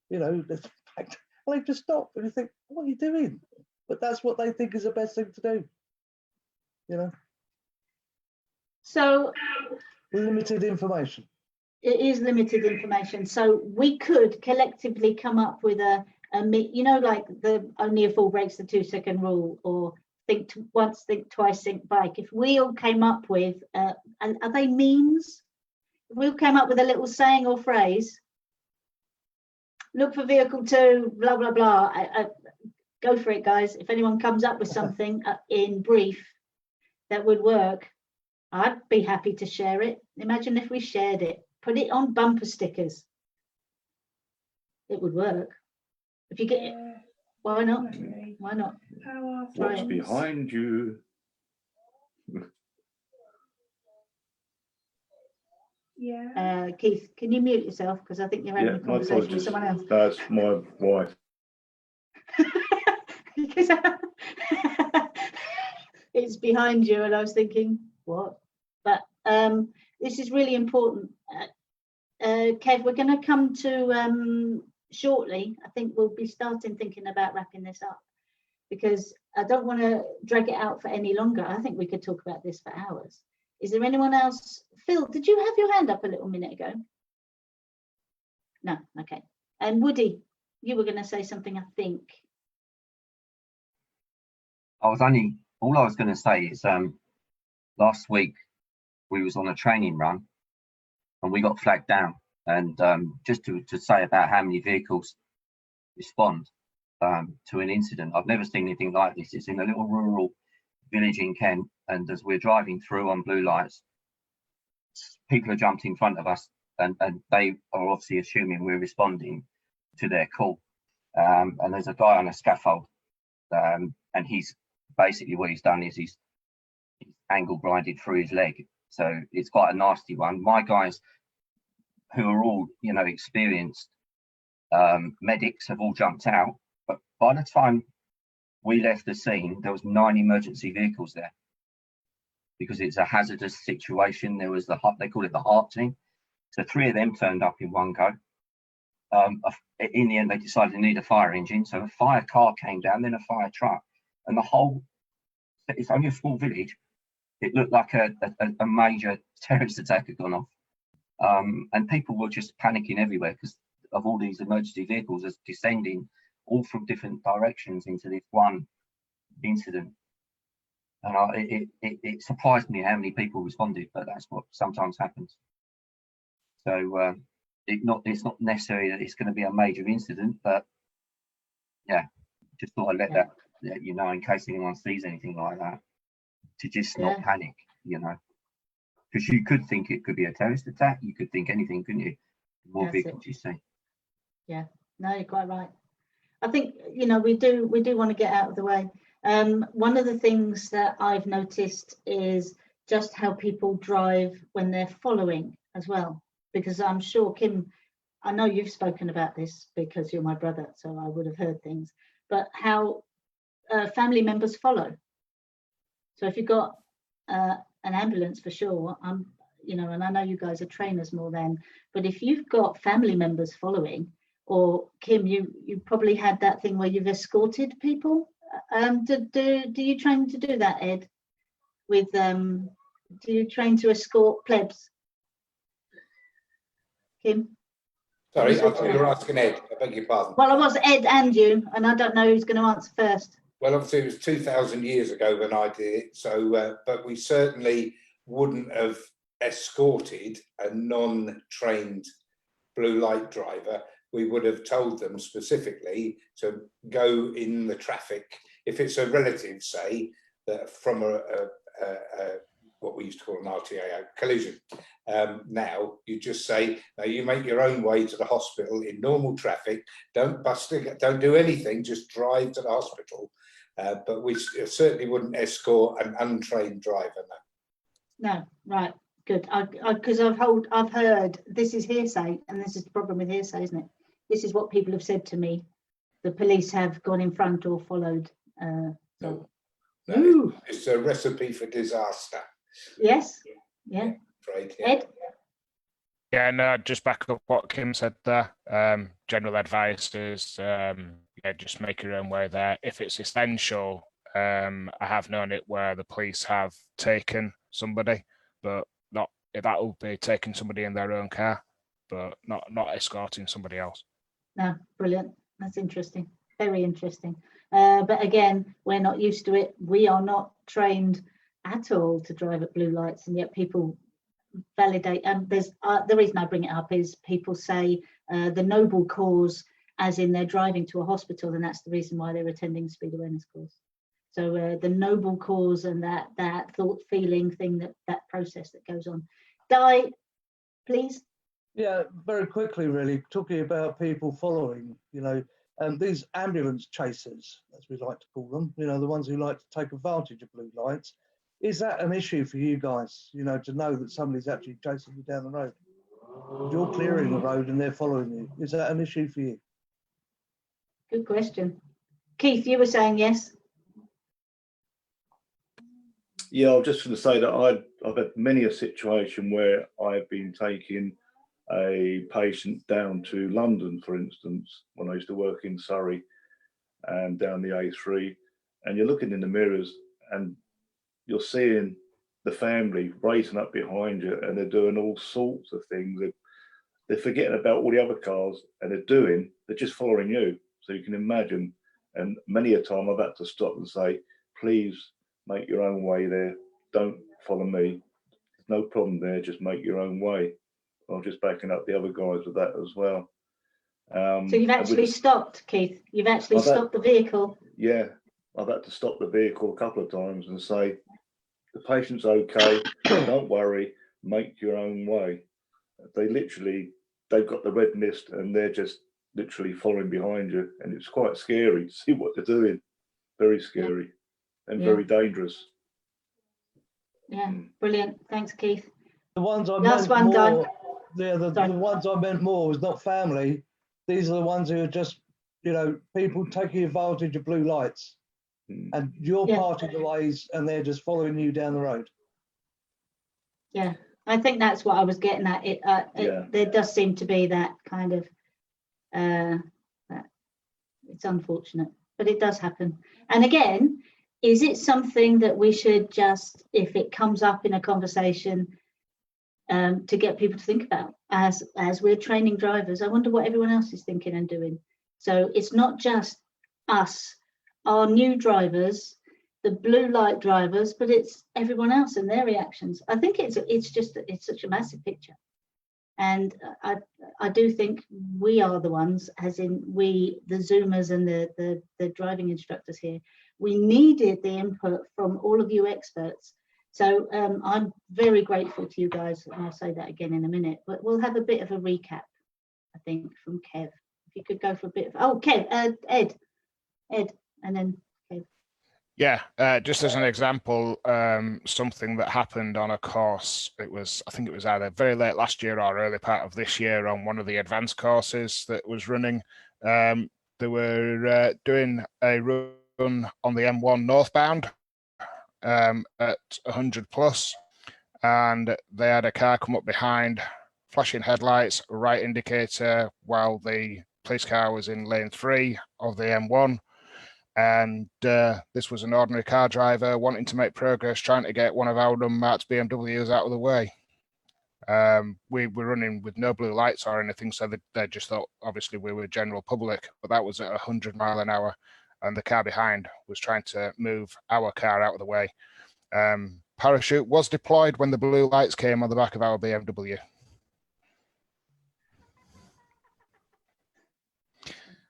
You know, they just stop and you think, what are you doing? But that's what they think is the best thing to do. You know? So limited information. It is limited information. So we could collectively come up with you know, like the only a fool breaks the 2-second rule, or think once, think twice, think bike. If we all came up with, and are they memes? If we all came up with a little saying or phrase, look for vehicle 2, blah, blah, blah. Go for it, guys. If anyone comes up with something in brief that would work, I'd be happy to share it. Imagine if we shared it, put it on bumper stickers. It would work. If you get it, why not? Why not? What's behind you? Yeah. Keith, can you mute yourself? Because I think you're having a conversation with someone else. That's my wife. Because it's behind you, and I was thinking, what? But this is really important. Kev, we're going to come to shortly. I think we'll be thinking about wrapping this up, because I don't want to drag it out for any longer. I think we could talk about this for hours. Is there anyone else? Phil, did you have your hand up a little minute ago? No, okay. And Woody, you were going to say something, I think. All I was going to say is last week we was on a training run and we got flagged down, and just to say about how many vehicles respond to an incident. I've never seen anything like this. It's in a little rural village in Kent, and as we're driving through on blue lights, people are jumped in front of us, and they are obviously assuming we're responding to their call. And there's a guy on a scaffold, and he's basically, what he's done is he's angle grinded through his leg. So it's quite a nasty one. My guys, who are all, you know, experienced medics, have all jumped out. But by the time we left the scene, there was 9 emergency vehicles there, because it's a hazardous situation. There was they call it the heart team. So 3 of them turned up in one go. In the end, they decided to need a fire engine, so a fire car came down, then a fire truck, and the whole. It's only a small village. It looked like a major terrorist attack had gone off, and people were just panicking everywhere because of all these emergency vehicles as descending all from different directions into this one incident. And it surprised me how many people responded, but that's what sometimes happens. So it's not necessary that it's going to be a major incident, but yeah, just thought I'd let you know in case anyone sees anything like that, to just not panic, you know, because you could think it could be a terrorist attack. You could think anything, couldn't you? The more vehicles you see. Yeah, no, you're quite right. I think, you know, we do want to get out of the way. One of the things that I've noticed is just how people drive when they're following as well, because I'm sure, Kim, I know you've spoken about this because you're my brother, so I would have heard things, but how family members follow. So if you've got an ambulance, for sure, you know, and I know you guys are trainers more than, but if you've got family members following, or Kim, you probably had that thing where you've escorted people. Do you train to do that, Ed? With do you train to escort plebs? Kim? Sorry, I thought you were asking Ed. I beg your pardon. Well, I was Ed and you, and I don't know who's going to answer first. Well, obviously it was 2,000 years ago when I did it, so but we certainly wouldn't have escorted a non-trained blue light driver. We would have told them specifically to go in the traffic. If it's a relative, say, that from a what we used to call an RTA collision, now you just say, now you make your own way to the hospital in normal traffic. Don't don't do anything. Just drive to the hospital. But we certainly wouldn't escort an untrained driver. No, right, good. Because I've heard, this is hearsay, and this is the problem with hearsay, isn't it? This is what people have said to me. The police have gone in front or followed. No, it's a recipe for disaster. Yes, yeah. Right, yeah. Ed? Yeah, no, just back up what Kim said there. General advice is, yeah, just make your own way there. If it's essential, I have known it where the police have taken somebody, but not, that will be taking somebody in their own car, but not escorting somebody else. No, brilliant. That's interesting. Very interesting. But again, we're not used to it. We are not trained at all to drive at blue lights, and yet people validate. And there's the reason I bring it up is people say the noble cause, as in they're driving to a hospital, and that's the reason why they're attending the speed awareness course. So the noble cause and that thought, feeling thing, that process that goes on. Di, please. Yeah, very quickly, really, talking about people following, you know, these ambulance chasers, as we like to call them, you know, the ones who like to take advantage of blue lights. Is that an issue for you guys, you know, to know that somebody's actually chasing you down the road? You're clearing the road and they're following you. Is that an issue for you? Good question. Keith, you were saying yes? Yeah, I was just going to say that I've had many a situation where I've been taking a patient down to London, for instance, when I used to work in Surrey and down the A3, and you're looking in the mirrors and you're seeing the family racing up behind you, and they're doing all sorts of things. They're forgetting about all the other cars, and they're just following you. So you can imagine, and many a time I've had to stop and say, please make your own way there. Don't follow me. There's no problem there. Just make your own way. I'm just backing up the other guys with that as well. So you've actually stopped, Keith? You've actually stopped the vehicle? Yeah, I've had to stop the vehicle a couple of times and say, the patient's okay, don't worry, make your own way. They've got the red mist and they're just literally following behind you, and it's quite scary to see what they're doing. Very scary and very dangerous. Yeah, brilliant. Thanks, Keith. The ones I Last meant one done. more, yeah, the ones I meant more was not family. These are the ones who are just, you know, people taking advantage of blue lights, and you're parting the ways, and they're just following you down the road. Yeah, I think that's what I was getting at. There does seem to be that kind of It's unfortunate, but it does happen. And again, is it something that we should just, if it comes up in a conversation, to get people to think about as we're training drivers? I wonder what everyone else is thinking and doing. So it's not just us, our new drivers, the blue light drivers, but it's everyone else and their reactions. I think it's such a massive picture. And I do think we are the ones, as in we, the Zoomers and the driving instructors here, we needed the input from all of you experts. So I'm very grateful to you guys, and I'll say that again in a minute, but we'll have a bit of a recap, I think, from Kev. If you could go for a bit of, oh, Kev, Ed, and then Kev. Yeah, just as an example, something that happened on a course, I think it was either very late last year or early part of this year on one of the advanced courses that was running. They were doing a run on the M1 northbound at 100 plus, and they had a car come up behind, flashing headlights, right indicator, while the police car was in lane 3 of the M1. And this was an ordinary car driver wanting to make progress, trying to get one of our unmarked BMWs out of the way. We were running with no blue lights or anything, so they just thought, obviously, we were general public, but that was at 100 miles an hour, and the car behind was trying to move our car out of the way. Parachute was deployed when the blue lights came on the back of our BMW.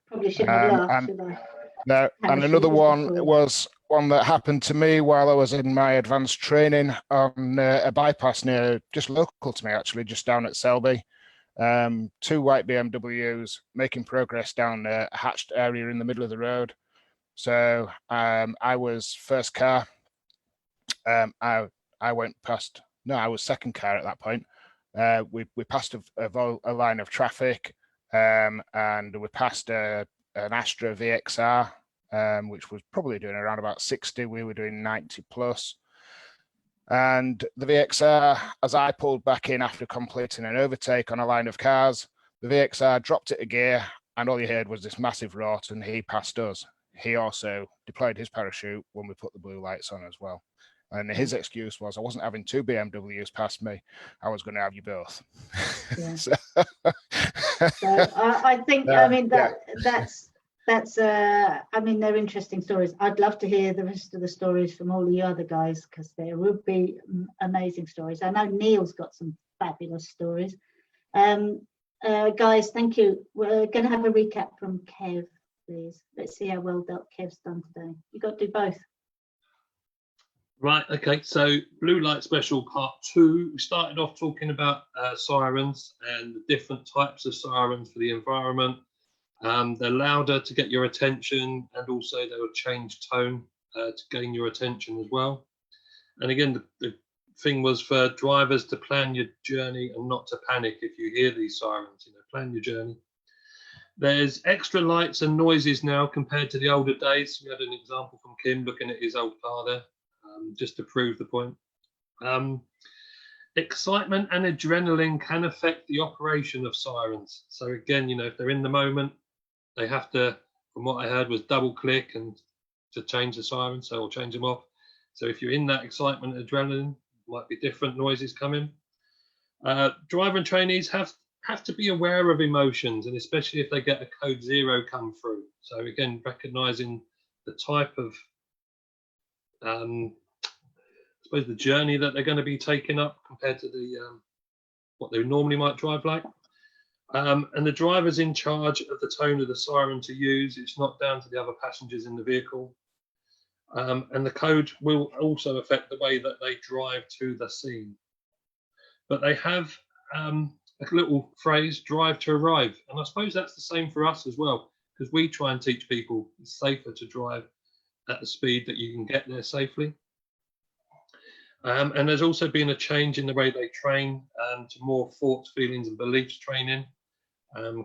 Probably shouldn't have laughed, should I? No, and another one was one that happened to me while I was in my advanced training on a bypass near, just local to me actually, just down at Selby. 2 white BMWs making progress down a hatched area in the middle of the road. So I was first car. I went past, no, I was second car at that point. We passed a line of traffic, and we passed an Astra VXR, which was probably doing around about 60. We were doing 90 plus. And the VXR, as I pulled back in after completing an overtake on a line of cars, the VXR dropped it a gear, and all you heard was this massive rot, and he passed us. He also deployed his parachute when we put the blue lights on as well. And his excuse was, I wasn't having 2 BMWs past me, I was going to have you both. Yeah. So I think, I mean, that's I mean, they're interesting stories. I'd love to hear the rest of the stories from all the other guys, because there would be amazing stories. I know Neil's got some fabulous stories. Guys, thank you. We're going to have a recap from Kev, please. Let's see how well Kev's done today. You've got to do both. Right, okay, so Blue Light Special Part 2. We started off talking about sirens and the different types of sirens for the environment. They're louder to get your attention, and also they will change tone to gain your attention as well. And again, the thing was for drivers to plan your journey and not to panic if you hear these sirens, plan your journey. There's extra lights and noises now compared to the older days. We had an example from Kim looking at his old car there, just to prove the point. Excitement and adrenaline can affect the operation of sirens. So again, if they're in the moment, they have to, from what I heard, was double click and to change the siren, so or change them off. So if you're in that excitement, adrenaline, might be different noises coming. Driver and trainees have to be aware of emotions, and especially if they get a code 0 come through. So again, recognizing the type of, I suppose, the journey that they're going to be taking up compared to the what they normally might drive like. And the driver's in charge of the tone of the siren to use. It's not down to the other passengers in the vehicle. And the code will also affect the way that they drive to the scene. But they have a little phrase, drive to arrive. And I suppose that's the same for us as well, because we try and teach people it's safer to drive at the speed that you can get there safely. And there's also been a change in the way they train to more thoughts, feelings and beliefs training.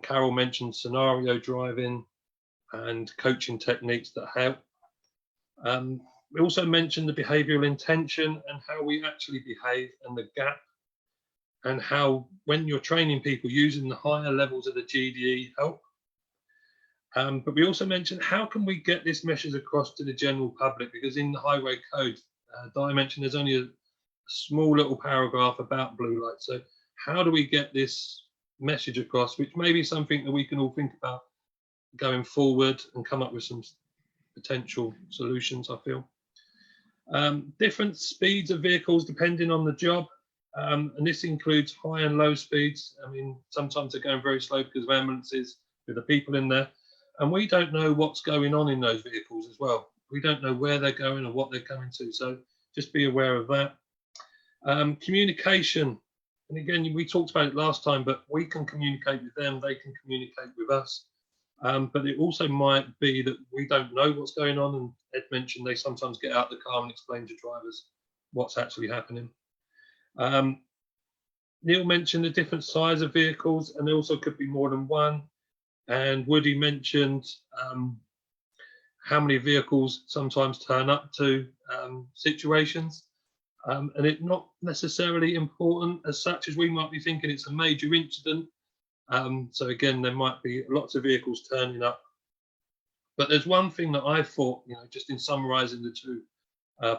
Carol mentioned scenario driving and coaching techniques that help. We also mentioned the behavioural intention and how we actually behave, and the gap, and how when you're training people using the higher levels of the GDE help But we also mentioned, how can we get this message across to the general public? Because in the highway code, Di mentioned there's only a small little paragraph about blue lights. So how do we get this message across, which may be something that we can all think about going forward and come up with some potential solutions, I feel. Different speeds of vehicles depending on the job. And this includes high and low speeds. I mean, sometimes they're going very slow because of ambulances with the people in there. And we don't know what's going on in those vehicles as well. We don't know where they're going or what they're coming to. So just be aware of that. Communication. And again, we talked about it last time, but we can communicate with them. They can communicate with us. But it also might be that we don't know what's going on. And Ed mentioned they sometimes get out of the car and explain to drivers what's actually happening. Neil mentioned the different size of vehicles, and there also could be more than one. And Woody mentioned how many vehicles sometimes turn up to situations. And it's not necessarily important as such as we might be thinking it's a major incident. So again, there might be lots of vehicles turning up. But there's one thing that I thought, you know, just in summarising the two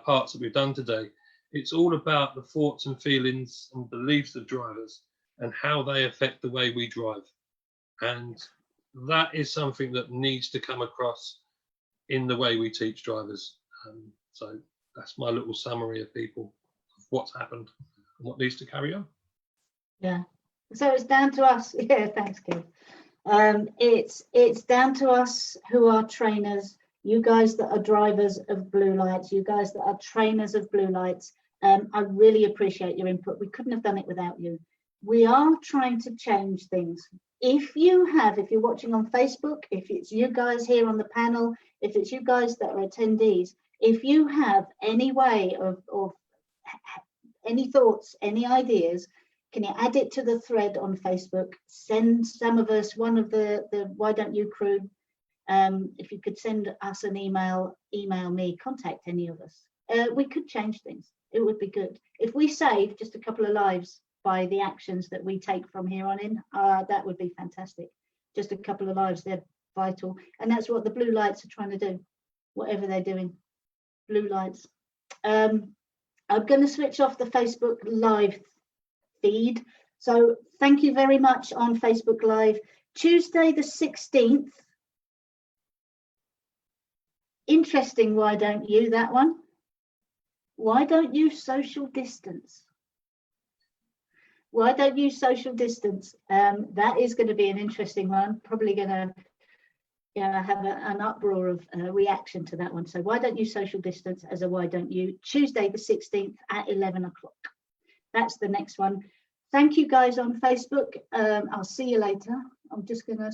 parts that we've done today, it's all about the thoughts and feelings and beliefs of drivers and how they affect the way we drive. And that is something that needs to come across in the way we teach drivers. So that's my little summary of people, of what's happened and what needs to carry on. Yeah. So it's down to us. Yeah, thanks, Kev. It's down to us who are trainers, you guys that are drivers of blue lights, you guys that are trainers of blue lights. I really appreciate your input. We couldn't have done it without you. We are trying to change things. If you're watching on Facebook, if it's you guys here on the panel, if it's you guys that are attendees, if you have any way of any thoughts, any ideas, can you add it to the thread on Facebook? Send some of us, one of the Why Don't You crew, if you could send us an email me, contact any of us. We could change things. It would be good. If we save just a couple of lives by the actions that we take from here on in, that would be fantastic. Just a couple of lives, they're vital. And that's what the blue lights are trying to do, whatever they're doing. Blue lights. I'm going to switch off the Facebook Live feed. So thank you very much on Facebook Live. Tuesday the 16th. Interesting, why don't you, that one? Why don't you social distance? Why don't you social distance? That is going to be an interesting one. Probably going to have an uproar of reaction to that one. So why don't you social distance as a why don't you? Tuesday the 16th at 11 o'clock. That's the next one. Thank you guys on Facebook. I'll see you later. I'm just going to